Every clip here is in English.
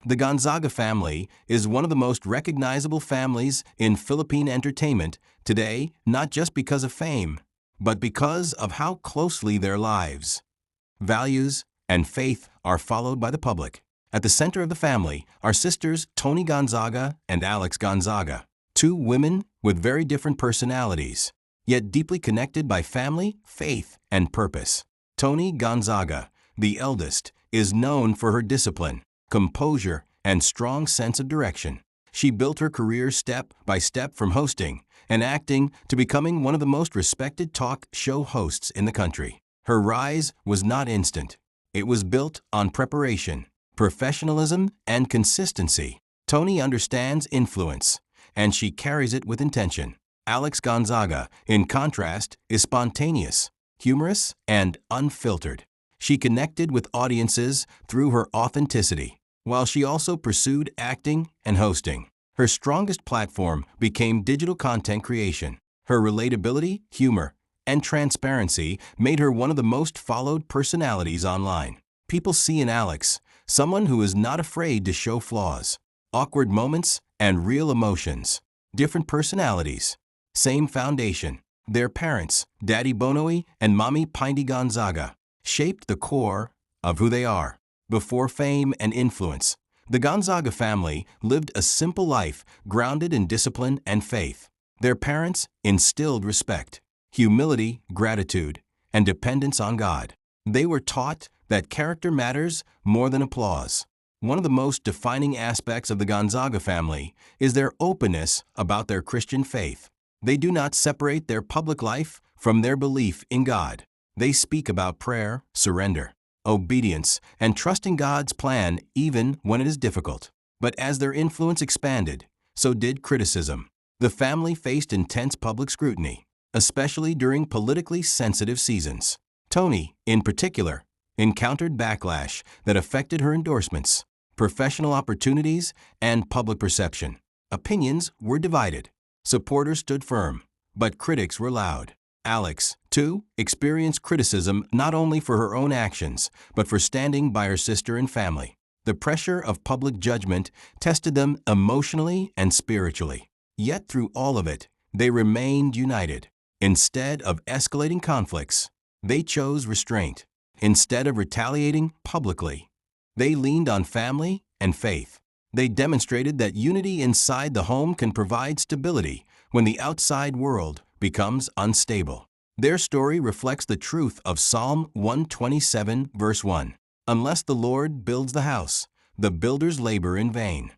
The Gonzaga family is one of the most recognizable families in Philippine entertainment today, not just because of fame, but because of how closely their lives, values, and faith are followed by the public. At the center of the family are sisters Tony Gonzaga and Alex Gonzaga, two women with very different personalities, yet deeply connected by family, faith, and purpose. Tony Gonzaga, the eldest, is known for her discipline, composure, and strong sense of direction. She built her career step by step from hosting and acting to becoming one of the most respected talk show hosts in the country. Her rise was not instant. It was built on preparation, professionalism, and consistency. Tony understands influence, and she carries it with intention. Alex Gonzaga, in contrast, is spontaneous, humorous, and unfiltered. She connected with audiences through her authenticity, while she also pursued acting and hosting. Her strongest platform became digital content creation. Her relatability, humor, and transparency made her one of the most followed personalities online. People see in Alex someone who is not afraid to show flaws, awkward moments, and real emotions. Different personalities, same foundation. Their parents, Daddy Bonoe and Mommy Pindy Gonzaga, shaped the core of who they are. Before fame and influence, the Gonzaga family lived a simple life grounded in discipline and faith. Their parents instilled respect, humility, gratitude, and dependence on God. They were taught that character matters more than applause. One of the most defining aspects of the Gonzaga family is their openness about their Christian faith. They do not separate their public life from their belief in God. They speak about prayer, surrender, obedience, and trusting God's plan even when it is difficult. But as their influence expanded, so did criticism. The family faced intense public scrutiny, especially during politically sensitive seasons. Tony, in particular, encountered backlash that affected her endorsements, professional opportunities, and public perception. Opinions were divided. Supporters stood firm, but critics were loud. Alex, too, experienced criticism not only for her own actions, but for standing by her sister and family. The pressure of public judgment tested them emotionally and spiritually. Yet through all of it, they remained united. Instead of escalating conflicts, they chose restraint. Instead of retaliating publicly, they leaned on family and faith. They demonstrated that unity inside the home can provide stability when the outside world becomes unstable. Their story reflects the truth of Psalm 127, verse 1. Unless the Lord builds the house, the builders labor in vain.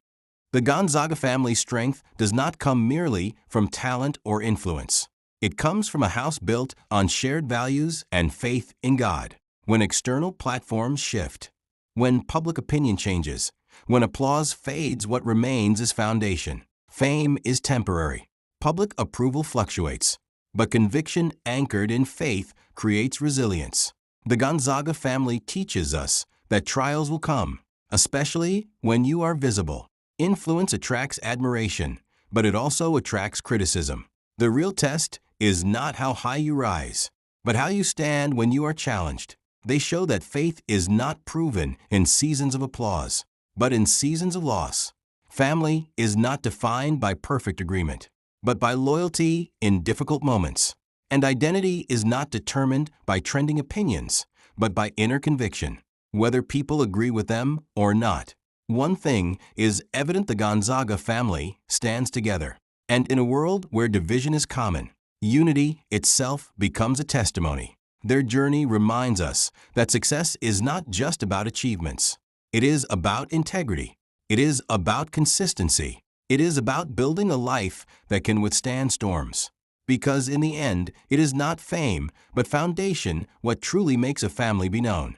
The Gonzaga family's strength does not come merely from talent or influence. It comes from a house built on shared values and faith in God. When external platforms shift, when public opinion changes, when applause fades, what remains is foundation. Fame is temporary. Public approval fluctuates, but conviction anchored in faith creates resilience. The Gonzaga family teaches us that trials will come, especially when you are visible. Influence attracts admiration, but it also attracts criticism. The real test is not how high you rise, but how you stand when you are challenged. They show that faith is not proven in seasons of applause, but in seasons of loss. Family is not defined by perfect agreement, but by loyalty in difficult moments. And identity is not determined by trending opinions, but by inner conviction, whether people agree with them or not. One thing is evident: the Gonzaga family stands together. And in a world where division is common, unity itself becomes a testimony. Their journey reminds us that success is not just about achievements. It is about integrity. It is about consistency. It is about building a life that can withstand storms. Because in the end, it is not fame, but foundation what truly makes a family be known.